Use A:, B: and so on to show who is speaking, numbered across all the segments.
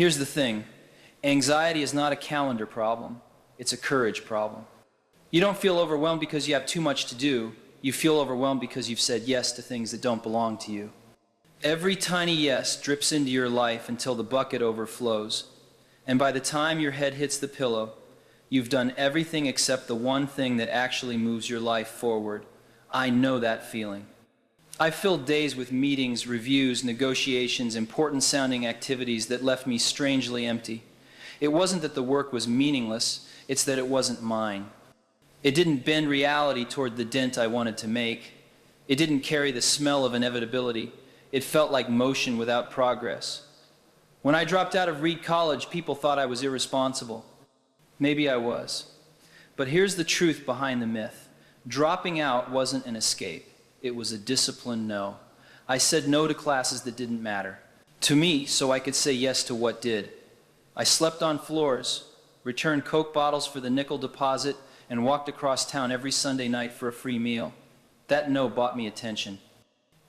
A: Here's the thing. Anxiety is not a calendar problem. It's a courage problem. You don't feel overwhelmed because you have too much to do. You feel overwhelmed because you've said yes to things that don't belong to you. Every tiny yes drips into your life until the bucket overflows. And by the time your head hits the pillow, you've done everything except the one thing that actually moves your life forward. I know that feeling. I filled days with meetings, reviews, negotiations, important-sounding activities that left me strangely empty. It wasn't that the work was meaningless, it's that it wasn't mine. It didn't bend reality toward the dent I wanted to make. It didn't carry the smell of inevitability. It felt like motion without progress. When I dropped out of Reed College, people thought I was irresponsible. Maybe I was. But here's the truth behind the myth. Dropping out wasn't an escape. It was a disciplined no. I said no to classes that didn't matter to me, so I could say yes to what did. I slept on floors, returned Coke bottles for the nickel deposit, and walked across town every Sunday night for a free meal. That no bought me attention.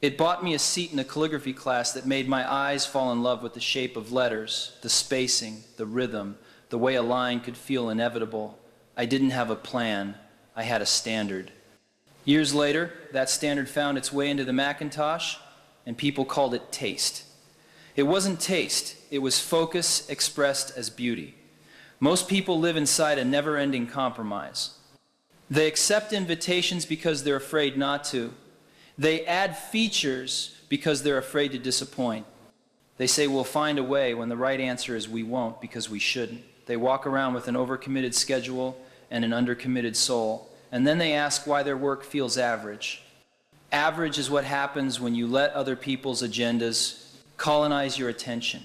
A: It bought me a seat in a calligraphy class that made my eyes fall in love with the shape of letters, the spacing, the rhythm, the way a line could feel inevitable. I didn't have a plan. I had a standard. Years later, that standard found its way into the Macintosh, and people called it taste. It wasn't taste. It was focus expressed as beauty. Most people live inside a never-ending compromise. They accept invitations because they're afraid not to. They add features because they're afraid to disappoint. They say we'll find a way when the right answer is we won't because we shouldn't. They walk around with an overcommitted schedule and an undercommitted soul, and then they ask why their work feels average. Average is what happens when you let other people's agendas colonize your attention.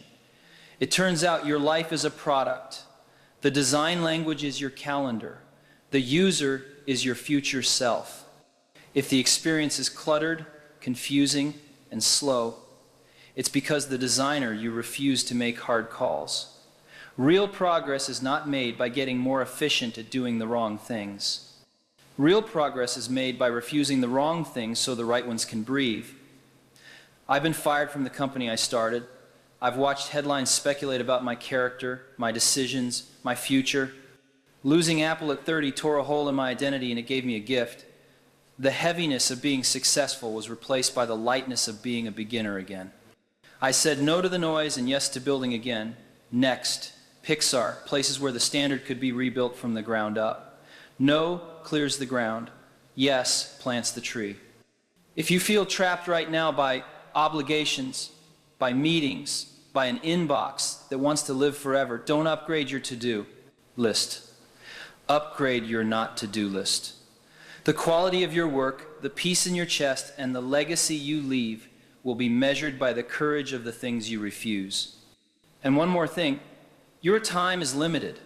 A: It turns out your life is a product. The design language is your calendar. The user is your future self. If the experience is cluttered, confusing, and slow, it's because the designer you refuse to make hard calls. Real progress is not made by getting more efficient at doing the wrong things. Real progress is made by refusing the wrong things so the right ones can breathe. I've been fired from the company I started. I've watched headlines speculate about my character, my decisions, my future. Losing Apple at 30 tore a hole in my identity, and it gave me a gift. The heaviness of being successful was replaced by the lightness of being a beginner again. I said no to the noise and yes to building again. Next, Pixar, places where the standard could be rebuilt from the ground up. No clears the ground. Yes plants the tree. If you feel trapped right now by obligations, by meetings, by an inbox that wants to live forever, don't upgrade your to-do list. Upgrade your not-to-do list. The quality of your work, the peace in your chest, and the legacy you leave will be measured by the courage of the things you refuse. And one more thing, your time is limited.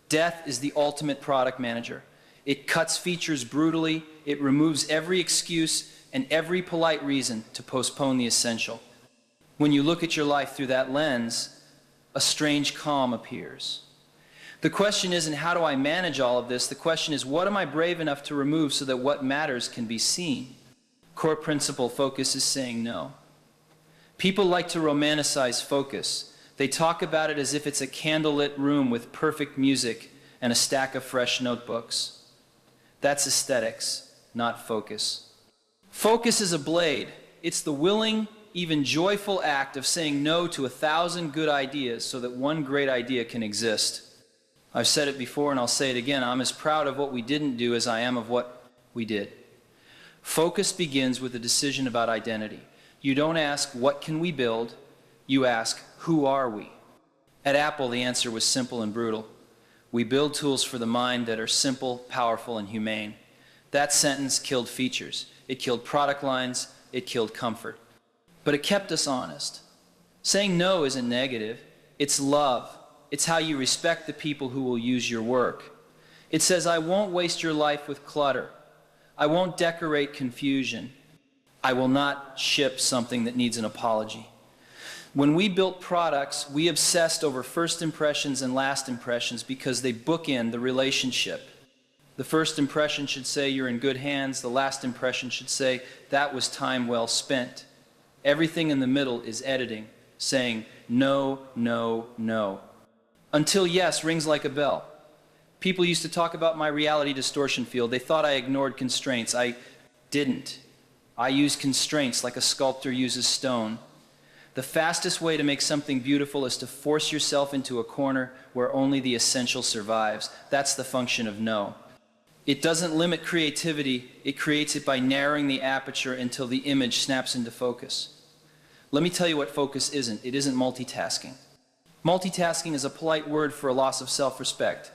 A: Death is the ultimate product manager. It cuts features brutally, it removes every excuse and every polite reason to postpone the essential. When you look at your life through that lens, a strange calm appears. The question isn't how do I manage all of this, the question is what am I brave enough to remove so that what matters can be seen. Core principle focus is saying no. People like to romanticize focus. They talk about it as if it's a candlelit room with perfect music and a stack of fresh notebooks. That's aesthetics, not focus. Focus is a blade. It's the willing, even joyful act of saying no to 1,000 good ideas so that one great idea can exist. I've said it before and I'll say it again, I'm as proud of what we didn't do as I am of what we did. Focus begins with a decision about identity. You don't ask, what can we build? You ask, who are we? At Apple, the answer was simple and brutal. We build tools for the mind that are simple, powerful, and humane. That sentence killed features. It killed product lines. It killed comfort. But it kept us honest. Saying no isn't negative. It's love. It's how you respect the people who will use your work. It says, I won't waste your life with clutter. I won't decorate confusion. I will not ship something that needs an apology. When we built products, we obsessed over first impressions and last impressions because they bookend the relationship. The first impression should say you're in good hands. The last impression should say that was time well spent. Everything in the middle is editing, saying no, no, no. Until yes rings like a bell. People used to talk about my reality distortion field. They thought I ignored constraints. I didn't. I use constraints like a sculptor uses stone. The fastest way to make something beautiful is to force yourself into a corner where only the essential survives. That's the function of no. It doesn't limit creativity, it creates it by narrowing the aperture until the image snaps into focus. Let me tell you what focus isn't. It isn't multitasking. Multitasking is a polite word for a loss of self-respect.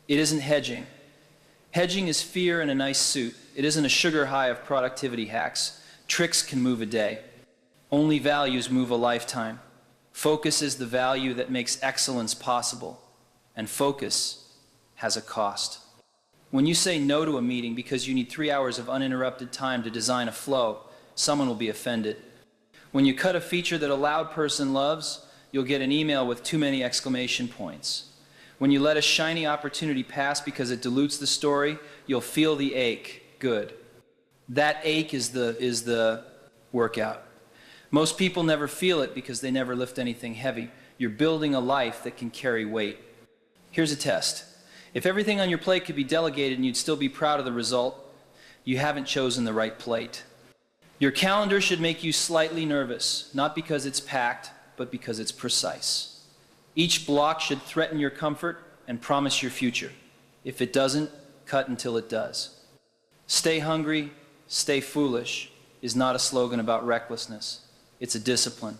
A: It isn't hedging. Hedging is fear in a nice suit. It isn't a sugar high of productivity hacks. Tricks can move a day. Only values move a lifetime. Focus is the value that makes excellence possible. And focus has a cost. When you say no to a meeting because you need 3 hours of uninterrupted time to design a flow, someone will be offended. When you cut a feature that a loud person loves, you'll get an email with too many exclamation points. When you let a shiny opportunity pass because it dilutes the story, you'll feel the ache. Good. That ache is the workout. Most people never feel it because they never lift anything heavy. You're building a life that can carry weight. Here's a test. If everything on your plate could be delegated and you'd still be proud of the result, you haven't chosen the right plate. Your calendar should make you slightly nervous, not because it's packed, but because it's precise. Each block should threaten your comfort and promise your future. If it doesn't, cut until it does. Stay hungry, stay foolish is not a slogan about recklessness. It's a discipline.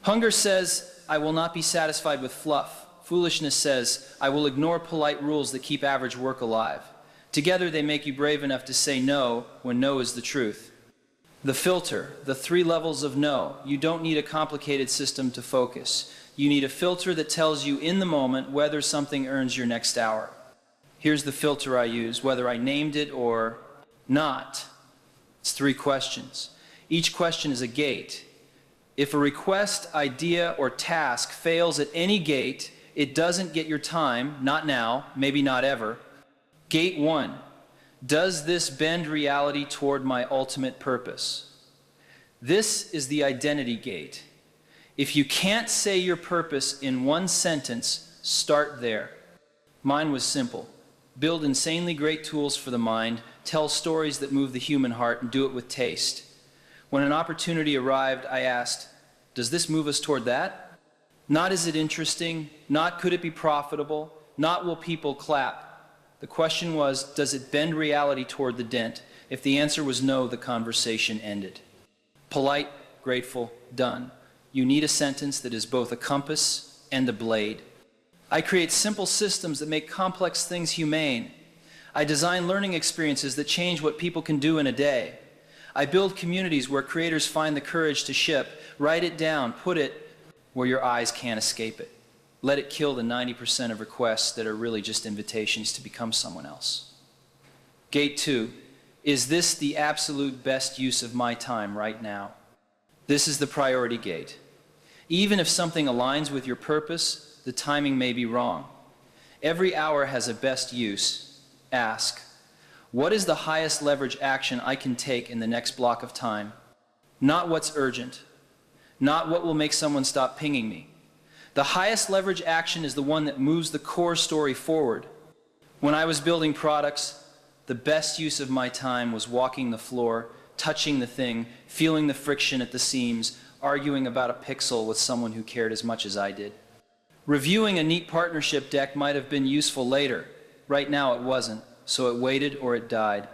A: Hunger says, I will not be satisfied with fluff. Foolishness says, I will ignore polite rules that keep average work alive. Together they make you brave enough to say no when no is the truth. The filter, the 3 levels of no. You don't need a complicated system to focus. You need a filter that tells you in the moment whether something earns your next hour. Here's the filter I use, whether I named it or not. It's 3 questions. Each question is a gate. If a request, idea, or task fails at any gate, it doesn't get your time, not now, maybe not ever. Gate 1. Does this bend reality toward my ultimate purpose? This is the identity gate. If you can't say your purpose in 1 sentence, start there. Mine was simple. Build insanely great tools for the mind, tell stories that move the human heart, and do it with taste. When an opportunity arrived, I asked, does this move us toward that? Not is it interesting, not could it be profitable, not will people clap. The question was, does it bend reality toward the dent? If the answer was no, the conversation ended. Polite, grateful, done. You need a sentence that is both a compass and a blade. I create simple systems that make complex things humane. I design learning experiences that change what people can do in a day. I build communities where creators find the courage to ship. Write it down, put it where your eyes can't escape it. Let it kill the 90% of requests that are really just invitations to become someone else. Gate 2. Is this the absolute best use of my time right now? This is the priority gate. Even if something aligns with your purpose, the timing may be wrong. Every hour has a best use. Ask, what is the highest leverage action I can take in the next block of time? Not what's urgent. Not what will make someone stop pinging me. The highest leverage action is the one that moves the core story forward. When I was building products, the best use of my time was walking the floor, touching the thing, feeling the friction at the seams, arguing about a pixel with someone who cared as much as I did. Reviewing a neat partnership deck might have been useful later. Right now it wasn't, so it waited or it died.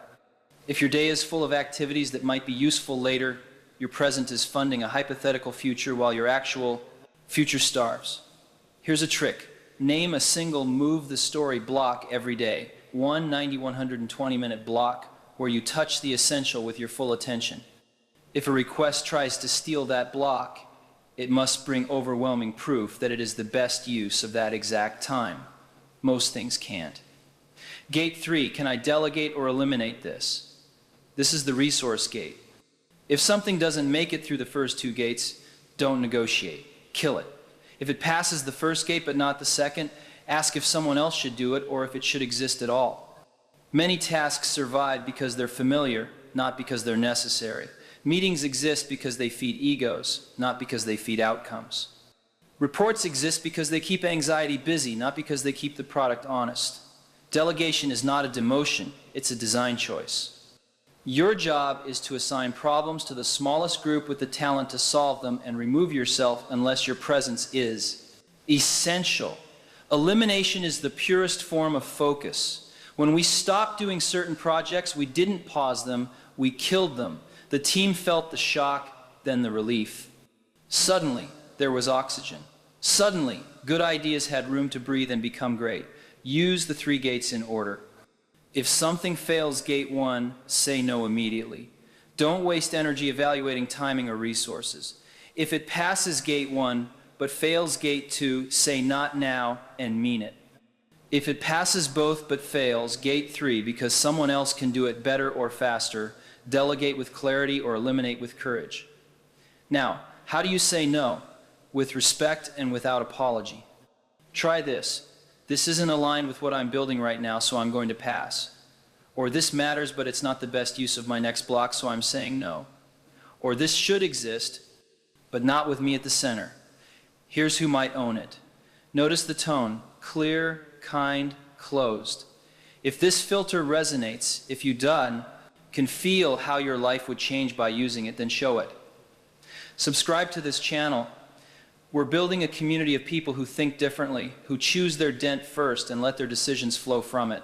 A: If your day is full of activities that might be useful later, your present is funding a hypothetical future while your actual future starves. Here's a trick. Name a single move the story block every day. One 120-minute block where you touch the essential with your full attention. If a request tries to steal that block, it must bring overwhelming proof that it is the best use of that exact time. Most things can't. Gate 3, can I delegate or eliminate this? This is the resource gate. If something doesn't make it through the first 2 gates, don't negotiate. Kill it. If it passes the first gate but not the second, ask if someone else should do it or if it should exist at all. Many tasks survive because they're familiar, not because they're necessary. Meetings exist because they feed egos, not because they feed outcomes. Reports exist because they keep anxiety busy, not because they keep the product honest. Delegation is not a demotion, it's a design choice. Your job is to assign problems to the smallest group with the talent to solve them and remove yourself unless your presence is essential. Elimination is the purest form of focus. When we stopped doing certain projects, we didn't pause them, we killed them. The team felt the shock, then the relief. Suddenly, there was oxygen. Suddenly, good ideas had room to breathe and become great. Use the 3 gates in order. If something fails gate 1, say no immediately. Don't waste energy evaluating timing or resources. If it passes gate 1 but fails gate 2, say not now and mean it. If it passes both but fails gate 3 because someone else can do it better or faster, delegate with clarity or eliminate with courage. Now, how do you say no? With respect and without apology. Try this. This isn't aligned with what I'm building right now, so I'm going to pass. Or this matters, but it's not the best use of my next block, so I'm saying no. Or this should exist, but not with me at the center. Here's who might own it. Notice the tone, clear, kind, closed. If this filter resonates, if you can feel how your life would change by using it, then show it. Subscribe to this channel. We're building a community of people who think differently, who choose their dent first and let their decisions flow from it.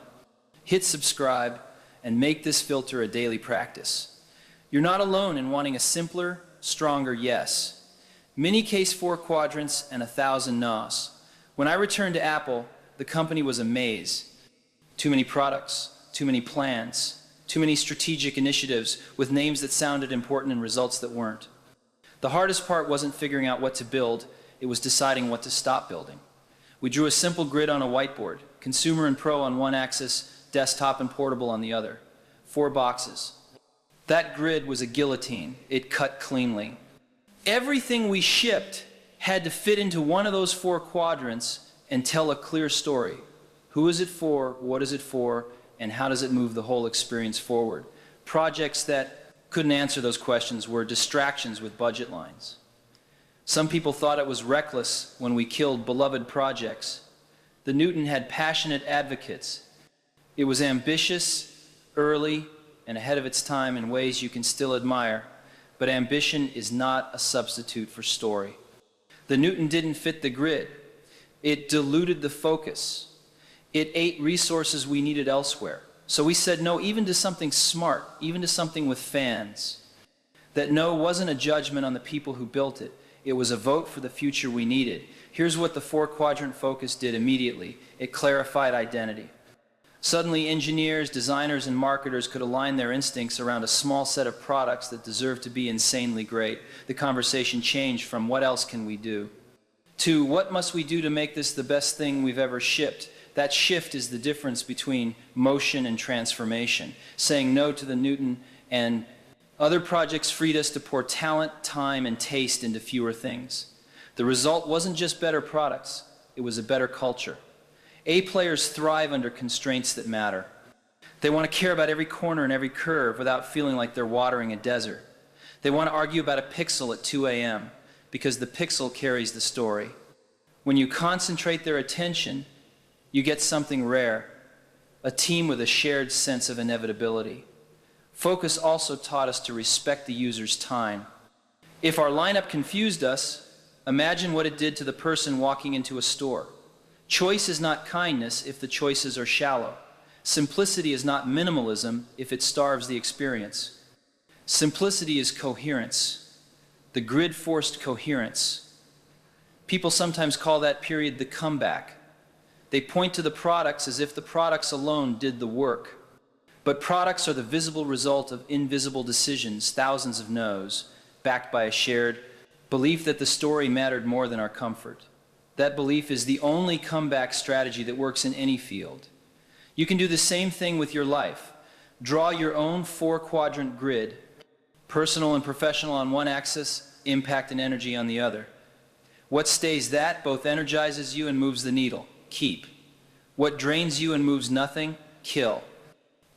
A: Hit subscribe and make this filter a daily practice. You're not alone in wanting a simpler, stronger yes. Many case 4 quadrants and 1,000 nos. When I returned to Apple, the company was a maze. Too many products, too many plans, too many strategic initiatives with names that sounded important and results that weren't. The hardest part wasn't figuring out what to build, it was deciding what to stop building. We drew a simple grid on a whiteboard, consumer and pro on one axis, desktop and portable on the other. 4 boxes. That grid was a guillotine. It cut cleanly. Everything we shipped had to fit into one of those 4 quadrants and tell a clear story. Who is it for, what is it for, and how does it move the whole experience forward? Projects that couldn't answer those questions were distractions with budget lines. Some people thought it was reckless when we killed beloved projects. The Newton had passionate advocates. It was ambitious, early, and ahead of its time in ways you can still admire, but ambition is not a substitute for story. The Newton didn't fit the grid. It diluted the focus. It ate resources we needed elsewhere. So we said no even to something smart, even to something with fans. That no wasn't a judgment on the people who built it. It was a vote for the future we needed. Here's what the 4-quadrant focus did immediately. It clarified identity. Suddenly engineers, designers, and marketers could align their instincts around a small set of products that deserved to be insanely great. The conversation changed from what else can we do to what must we do to make this the best thing we've ever shipped. That shift is the difference between motion and transformation. Saying no to the Newton and other projects freed us to pour talent, time, and taste into fewer things. The result wasn't just better products, it was a better culture. A players thrive under constraints that matter. They want to care about every corner and every curve without feeling like they're watering a desert. They want to argue about a pixel at 2 a.m. because the pixel carries the story. When you concentrate their attention, you get something rare, a team with a shared sense of inevitability. Focus also taught us to respect the user's time. If our lineup confused us, imagine what it did to the person walking into a store. Choice is not kindness if the choices are shallow. Simplicity is not minimalism if it starves the experience. Simplicity is coherence. The grid forced coherence. People sometimes call that period the comeback. They point to the products as if the products alone did the work. But products are the visible result of invisible decisions, thousands of no's, backed by a shared belief that the story mattered more than our comfort. That belief is the only comeback strategy that works in any field. You can do the same thing with your life. Draw your own 4-quadrant grid, personal and professional on one axis, impact and energy on the other. What stays that both energizes you and moves the needle. Keep. What drains you and moves nothing, kill.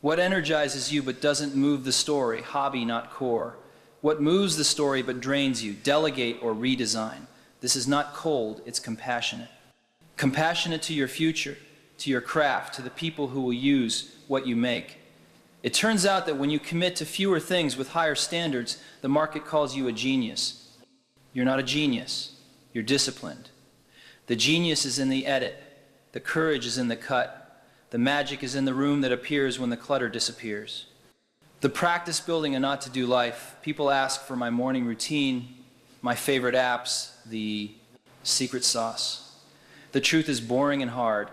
A: What energizes you but doesn't move the story, hobby not core. What moves the story but drains you, delegate or redesign. This is not cold, it's compassionate. Compassionate to your future, to your craft, to the people who will use what you make. It turns out that when you commit to fewer things with higher standards, the market calls you a genius. You're not a genius. You're disciplined. The genius is in the edit. The courage is in the cut. The magic is in the room that appears when the clutter disappears. The practice building a not-to-do life. People ask for my morning routine, my favorite apps, the secret sauce. The truth is boring and hard.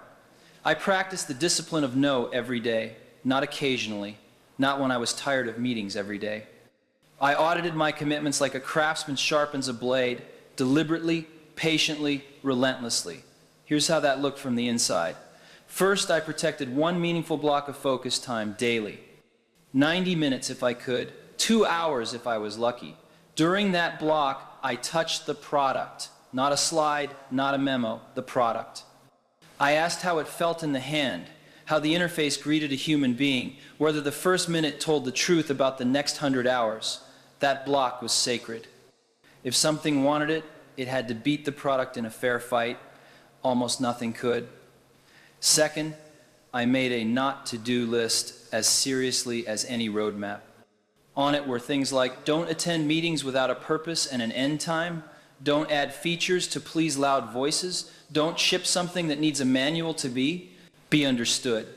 A: I practice the discipline of no every day, not occasionally, not when I was tired of meetings every day. I audited my commitments like a craftsman sharpens a blade, deliberately, patiently, relentlessly. Here's how that looked from the inside. First, I protected one meaningful block of focus time daily. 90 minutes if I could, 2 hours if I was lucky. During that block, I touched the product, not a slide, not a memo, the product. I asked how it felt in the hand, how the interface greeted a human being, whether the first minute told the truth about the next 100 hours. That block was sacred. If something wanted it, it had to beat the product in a fair fight. Almost nothing could. Second, I made a not-to-do list as seriously as any roadmap. On it were things like, don't attend meetings without a purpose and an end time. Don't add features to please loud voices. Don't ship something that needs a manual to be understood.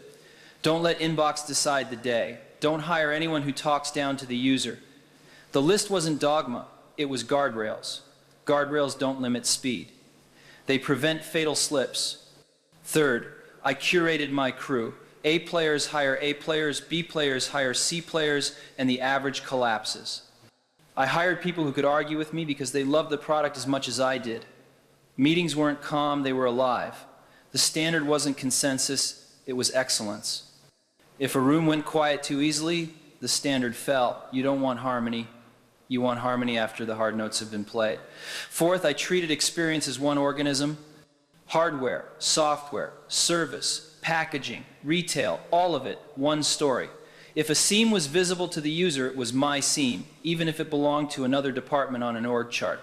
A: Don't let inbox decide the day. Don't hire anyone who talks down to the user. The list wasn't dogma, it was guardrails. Guardrails don't limit speed. They prevent fatal slips. Third, I curated my crew. A players hire A players, B players hire C players, and the average collapses. I hired people who could argue with me because they loved the product as much as I did. Meetings weren't calm, they were alive. The standard wasn't consensus, it was excellence. If a room went quiet too easily, the standard fell. You don't want harmony. You want harmony after the hard notes have been played. Fourth, I treated experience as one organism. Hardware, software, service, packaging, retail, all of it, one story. If a seam was visible to the user, it was my seam, even if it belonged to another department on an org chart.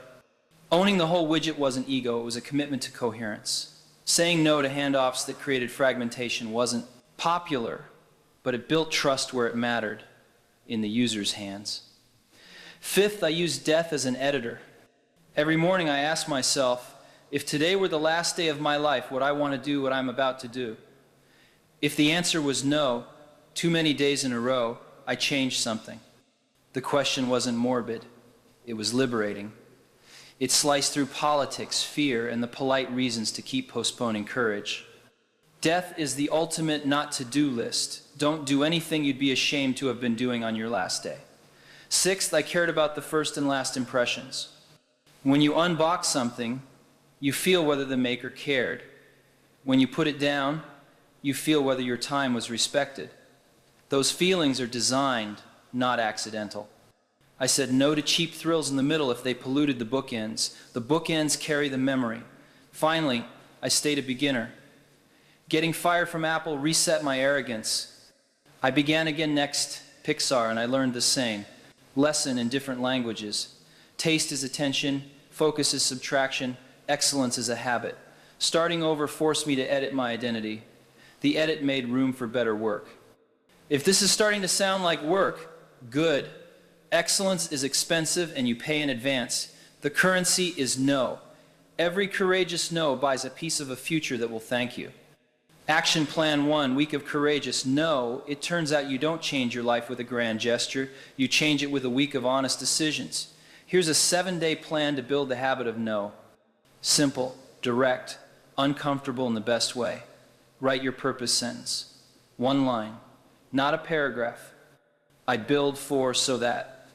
A: Owning the whole widget wasn't ego, it was a commitment to coherence. Saying no to handoffs that created fragmentation wasn't popular, but it built trust where it mattered, in the user's hands. Fifth, I used death as an editor. Every morning I asked myself, if today were the last day of my life, would I want to do what I'm about to do? If the answer was no, too many days in a row, I changed something. The question wasn't morbid, it was liberating. It sliced through politics, fear, and the polite reasons to keep postponing courage. Death is the ultimate not-to-do list. Don't do anything you'd be ashamed to have been doing on your last day. Sixth, I cared about the first and last impressions. When you unbox something, you feel whether the maker cared. When you put it down, you feel whether your time was respected. Those feelings are designed, not accidental. I said no to cheap thrills in the middle if they polluted the bookends. The bookends carry the memory. Finally, I stayed a beginner. Getting fired from Apple reset my arrogance. I began again next Pixar and I learned the same. Lesson in different languages. Taste is attention, focus is subtraction, excellence is a habit. Starting over forced me to edit my identity. The edit made room for better work. If this is starting to sound like work, good. Excellence is expensive and you pay in advance. The currency is no. Every courageous no buys a piece of a future that will thank you. Action Plan 1, week of courageous no. It turns out you don't change your life with a grand gesture. You change it with a week of honest decisions. Here's a 7-day plan to build the habit of no. Simple, direct, uncomfortable in the best way. Write your purpose sentence. One line, not a paragraph. I build for so that.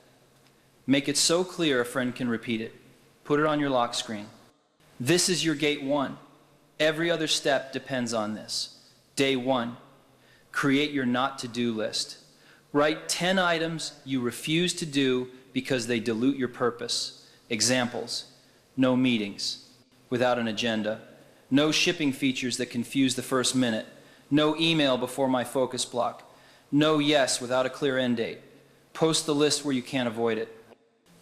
A: Make it so clear a friend can repeat it. Put it on your lock screen. This is your gate 1. Every other step depends on this. Day 1, create your not-to-do list. Write 10 items you refuse to do because they dilute your purpose. Examples: no meetings without an agenda, no shipping features that confuse the first minute, no email before my focus block, no yes without a clear end date. Post the list where you can't avoid it.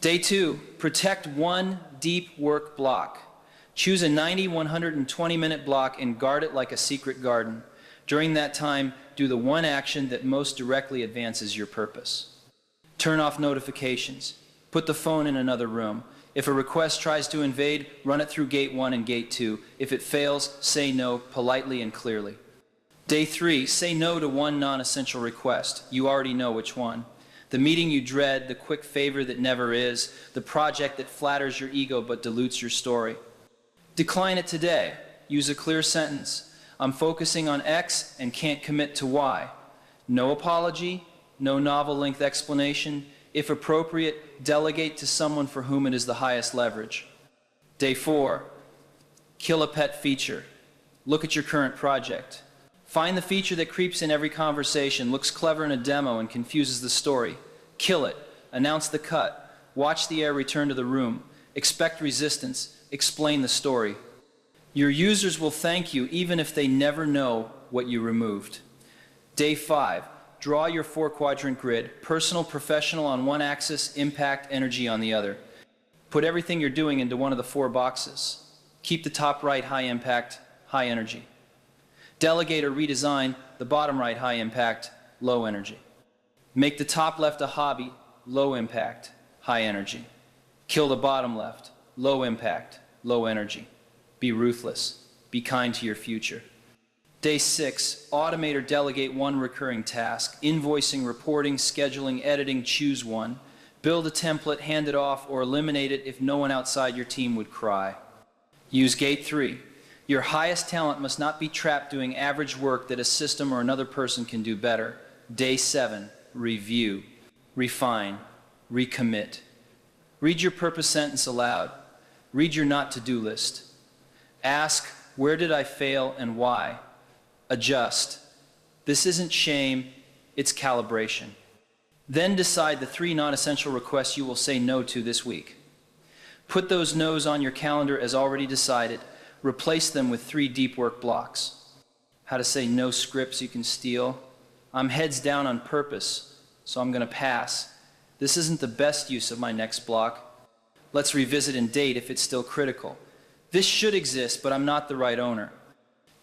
A: Day 2, protect one deep work block. Choose a 90, 120-minute block and guard it like a secret garden. During that time, do the one action that most directly advances your purpose. Turn off notifications. Put the phone in another room. If a request tries to invade, run it through gate 1 and gate 2. If it fails, say no politely and clearly. Day 3, say no to one non-essential request. You already know which one. The meeting you dread, the quick favor that never is, the project that flatters your ego but dilutes your story. Decline it today. Use a clear sentence. I'm focusing on X and can't commit to Y. No apology, no novel-length explanation. If appropriate, delegate to someone for whom it is the highest leverage. Day 4, kill a pet feature. Look at your current project. Find the feature that creeps in every conversation, looks clever in a demo and confuses the story. Kill it. Announce the cut. Watch the air return to the room. Expect resistance. Explain the story. Your users will thank you even if they never know what you removed. Day 5. Draw your 4-quadrant grid. Personal, professional on one axis, impact, energy on the other. Put everything you're doing into one of the 4 boxes. Keep the top right high impact, high energy. Delegate or redesign the bottom right high impact, low energy. Make the top left a hobby, low impact, high energy. Kill the bottom left, low impact, low energy. Be ruthless. Be kind to your future. Day 6, automate or delegate one recurring task. Invoicing, reporting, scheduling, editing, choose one. Build a template, hand it off, or eliminate it if no one outside your team would cry. Use gate 3. Your highest talent must not be trapped doing average work that a system or another person can do better. Day 7, review, refine, recommit. Read your purpose sentence aloud. Read your not-to-do list. Ask, where did I fail and why? Adjust. This isn't shame, it's calibration. Then decide the 3 non-essential requests you will say no to this week. Put those no's on your calendar as already decided. Replace them with 3 deep work blocks. How to say no scripts you can steal. I'm heads down on purpose, so I'm going to pass. This isn't the best use of my next block. Let's revisit and date if it's still critical. This should exist, but I'm not the right owner.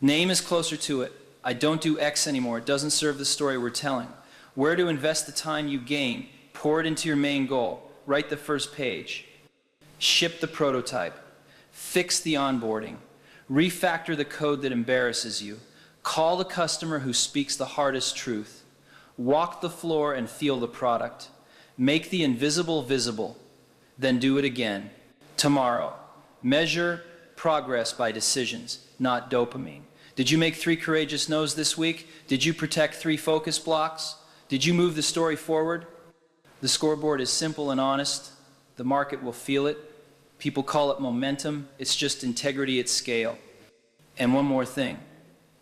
A: Name is closer to it. I don't do X anymore. It doesn't serve the story we're telling. Where to invest the time you gain. Pour it into your main goal. Write the first page. Ship the prototype. Fix the onboarding. Refactor the code that embarrasses you. Call the customer who speaks the hardest truth. Walk the floor and feel the product. Make the invisible visible. Then do it again. Tomorrow. Measure progress by decisions, not dopamine. Did you make 3 courageous no's this week? Did you protect 3 focus blocks? Did you move the story forward? The scoreboard is simple and honest. The market will feel it. People call it momentum. It's just integrity at scale. And one more thing.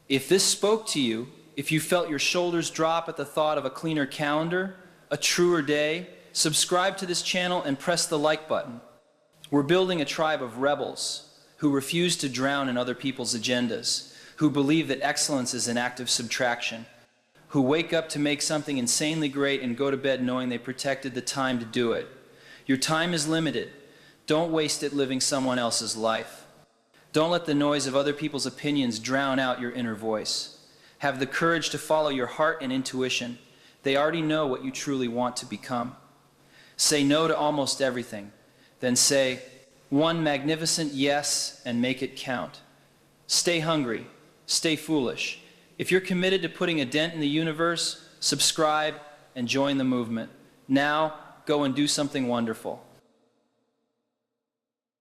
A: If this spoke to you, if you felt your shoulders drop at the thought of a cleaner calendar, a truer day, subscribe to this channel and press the like button. We're building a tribe of rebels who refuse to drown in other people's agendas, who believe that excellence is an act of subtraction, who wake up to make something insanely great and go to bed knowing they protected the time to do it. Your time is limited. Don't waste it living someone else's life. Don't let the noise of other people's opinions drown out your inner voice. Have the courage to follow your heart and intuition. They already know what you truly want to become. Say no to almost everything. Then say one magnificent yes and make it count. Stay hungry. Stay foolish. If you're committed to putting a dent in the universe, subscribe and join the movement. Now, go and do something wonderful.